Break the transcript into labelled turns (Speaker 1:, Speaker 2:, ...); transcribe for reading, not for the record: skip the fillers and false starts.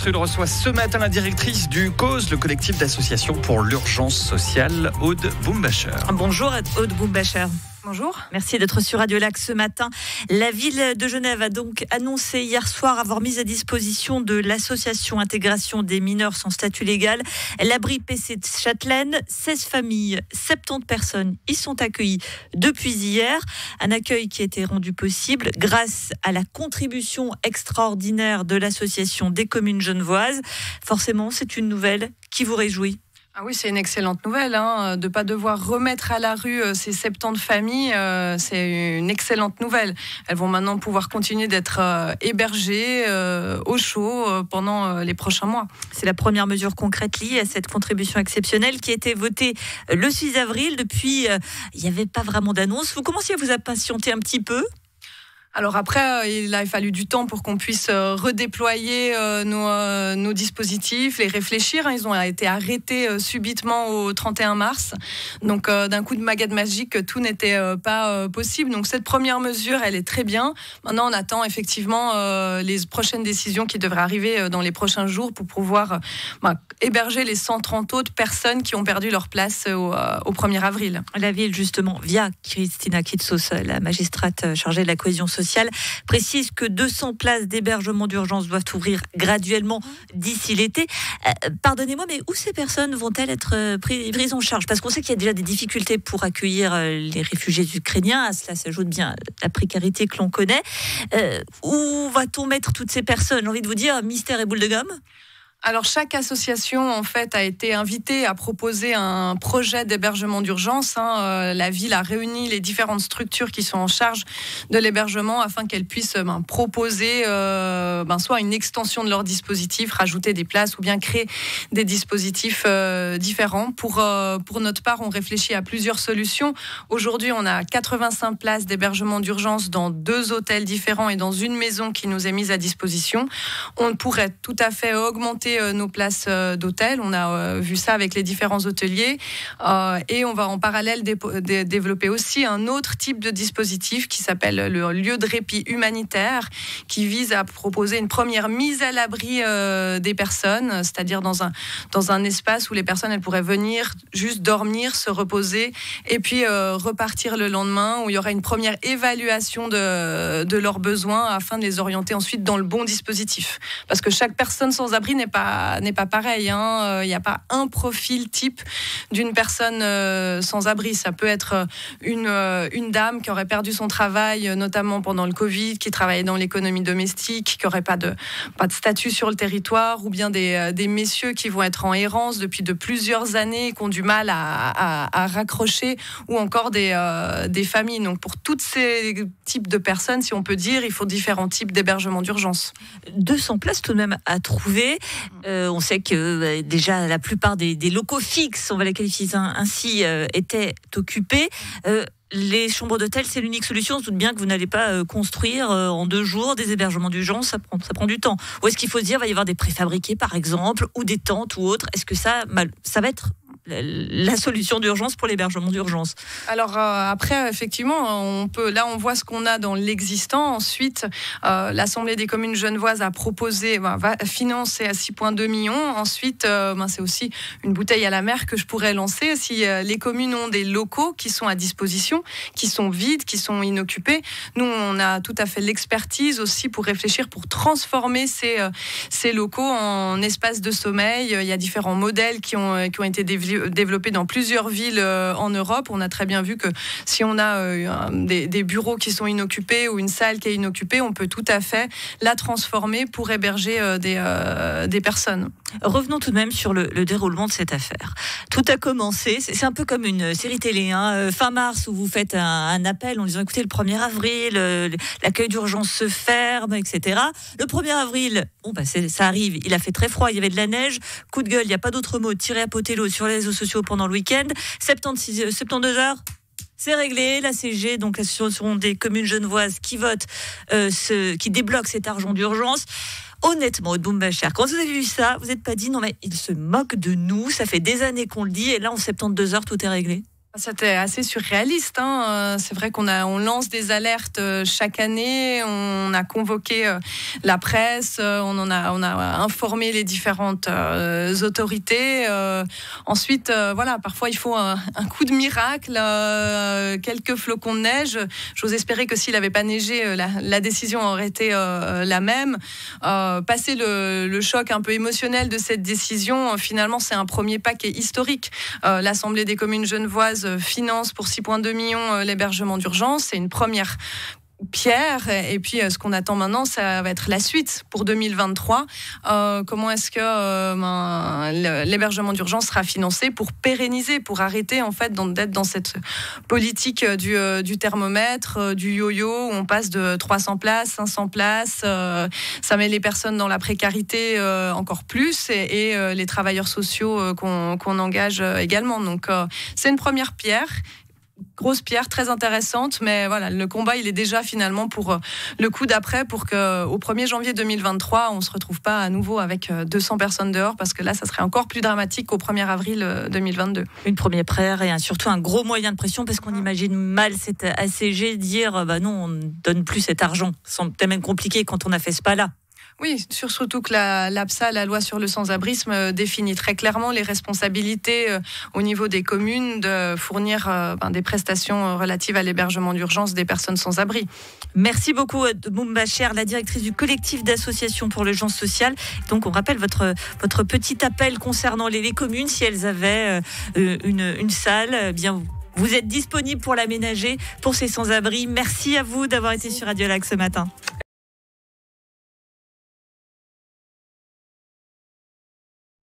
Speaker 1: Sud reçoit ce matin la directrice du CAUSE, le collectif d'associations pour l'urgence sociale, Aude Boumbacher.
Speaker 2: Bonjour Aude Boumbacher.
Speaker 3: Bonjour.
Speaker 2: Merci d'être sur Radio Lac ce matin. La ville de Genève a donc annoncé hier soir avoir mis à disposition de l'association Intégration des mineurs sans statut légal l'abri PC de Châtelaine. 16 familles, 70 personnes y sont accueillies depuis hier. Un accueil qui a été rendu possible grâce à la contribution extraordinaire de l'association des communes genevoises. Forcément, c'est une nouvelle qui vous réjouit.
Speaker 3: Ah oui, c'est une excellente nouvelle, de ne pas devoir remettre à la rue ces 70 familles. C'est une excellente nouvelle. Elles vont maintenant pouvoir continuer d'être hébergées au chaud pendant les prochains mois.
Speaker 2: C'est la première mesure concrète liée à cette contribution exceptionnelle qui a été votée le 6 avril. Depuis, il n'y avait pas vraiment d'annonce. Vous commenciez à vous impatienter un petit peu ?
Speaker 3: Alors après, il a fallu du temps pour qu'on puisse redéployer nos dispositifs, les réfléchir. Ils ont été arrêtés subitement au 31 mars. Donc d'un coup de baguette magique, tout n'était pas possible. Donc cette première mesure, elle est très bien. Maintenant, on attend effectivement les prochaines décisions qui devraient arriver dans les prochains jours pour pouvoir héberger les 130 autres personnes qui ont perdu leur place au 1er avril.
Speaker 2: La ville, justement, via Christina Kitsos, la magistrate chargée de la cohésion sociale, précise que 200 places d'hébergement d'urgence doivent ouvrir graduellement d'ici l'été. Pardonnez-moi, mais où ces personnes vont-elles être prises en charge ? Parce qu'on sait qu'il y a déjà des difficultés pour accueillir les réfugiés ukrainiens. À cela s'ajoute bien la précarité que l'on connaît. Où va-t-on mettre toutes ces personnes ? J'ai envie de vous dire, mystère et boule de gomme ?
Speaker 3: Alors chaque association en fait a été invitée à proposer un projet d'hébergement d'urgence. La ville a réuni les différentes structures qui sont en charge de l'hébergement afin qu'elles puissent proposer soit une extension de leur dispositif, rajouter des places ou bien créer des dispositifs différents. Pour notre part, on réfléchit à plusieurs solutions. Aujourd'hui, on a 85 places d'hébergement d'urgence dans 2 hôtels différents et dans une maison qui nous est mise à disposition. On pourrait tout à fait augmenter nos places d'hôtel. On a vu ça avec les différents hôteliers et on va en parallèle développer aussi un autre type de dispositif qui s'appelle le lieu de répit humanitaire qui vise à proposer une première mise à l'abri des personnes, c'est-à-dire dans un espace où les personnes elles pourraient venir juste dormir, se reposer et puis repartir le lendemain où il y aura une première évaluation de leurs besoins afin de les orienter ensuite dans le bon dispositif. Parce que chaque personne sans abri n'est pas pareil. Il n'y a pas un profil type d'une personne sans abri. Ça peut être une dame qui aurait perdu son travail, notamment pendant le Covid, qui travaillait dans l'économie domestique, qui n'aurait pas de statut sur le territoire, ou bien des messieurs qui vont être en errance depuis de plusieurs années, qui ont du mal à raccrocher, ou encore des familles. Donc pour tous ces types de personnes, si on peut dire, il faut différents types d'hébergement d'urgence. 200
Speaker 2: places tout de même à trouver. On sait que déjà la plupart des locaux fixes, on va les qualifier ainsi, étaient occupés. Les chambres d'hôtel, c'est l'unique solution. On se doute bien que vous n'allez pas construire en 2 jours des hébergements d'urgence, ça prend du temps. Ou est-ce qu'il faut se dire, il va y avoir des préfabriqués par exemple, ou des tentes ou autre ? Est-ce que ça va être la solution d'urgence pour l'hébergement d'urgence?
Speaker 3: Alors après, effectivement, on voit ce qu'on a dans l'existant. Ensuite, l'Assemblée des communes genevoises a proposé, va financer à 6,2 millions. Ensuite, c'est aussi une bouteille à la mer que je pourrais lancer. Si les communes ont des locaux qui sont à disposition, qui sont vides, qui sont inoccupés, nous, on a tout à fait l'expertise aussi pour réfléchir, pour transformer ces locaux en espaces de sommeil. Il y a différents modèles qui ont été développé dans plusieurs villes en Europe. On a très bien vu que si on a des bureaux qui sont inoccupés ou une salle qui est inoccupée, on peut tout à fait la transformer pour héberger des personnes.
Speaker 2: Revenons tout de même sur le déroulement de cette affaire. Tout a commencé, c'est un peu comme une série télé, fin mars où vous faites un appel en disant écoutez, le 1er avril, l'accueil d'urgence se ferme, etc. Le 1er avril, ça arrive, il a fait très froid, il y avait de la neige, coup de gueule, il n'y a pas d'autre mot, tiré à potello sur les réseaux sociaux pendant le week-end, 72 heures, c'est réglé. La CG, donc l'association des communes genevoises qui vote, qui débloque cet argent d'urgence. Honnêtement, Aude Boumbacher, quand vous avez vu ça, vous n'êtes pas dit non mais il se moque de nous, ça fait des années qu'on le dit et là en 72 heures tout est réglé?
Speaker 3: C'était assez surréaliste. C'est vrai on lance des alertes chaque année. On a convoqué la presse. On a informé les différentes autorités. Ensuite, parfois il faut un coup de miracle, quelques flocons de neige. J'ose espérer que s'il n'avait pas neigé, la décision aurait été la même. Passer le choc un peu émotionnel de cette décision, finalement, c'est un premier pas qui est historique. L'Assemblée des communes genevoises finance pour 6,2 millions l'hébergement d'urgence. C'est une première pierre. Et puis, ce qu'on attend maintenant, ça va être la suite pour 2023. Comment est-ce que l'hébergement d'urgence sera financé pour pérenniser, pour arrêter en fait d'être dans cette politique du thermomètre, du yo-yo, où on passe de 300 places, 500 places. Ça met les personnes dans la précarité encore plus et les travailleurs sociaux qu'on engage également. Donc, c'est une première pierre. Grosse pierre, très intéressante, mais voilà, le combat, il est déjà finalement pour le coup d'après, pour qu'au 1er janvier 2023, on ne se retrouve pas à nouveau avec 200 personnes dehors, parce que là, ça serait encore plus dramatique qu'au 1er avril 2022.
Speaker 2: Une première pierre et surtout un gros moyen de pression, parce qu'on imagine mal cette ACG dire non, on ne donne plus cet argent. C'est peut-être même compliqué quand on a fait ce pas-là.
Speaker 3: Oui, surtout que l'APSA, la loi sur le sans-abrisme, définit très clairement les responsabilités au niveau des communes de fournir des prestations relatives à l'hébergement d'urgence des personnes sans abri.
Speaker 2: Merci beaucoup, Moumba Cher, la directrice du collectif d'associations pour l'urgence sociale. Donc, on rappelle votre petit appel concernant les communes, si elles avaient une salle, bien vous êtes disponible pour l'aménager pour ces sans-abri. Merci à vous d'avoir été sur Radio Lac ce matin.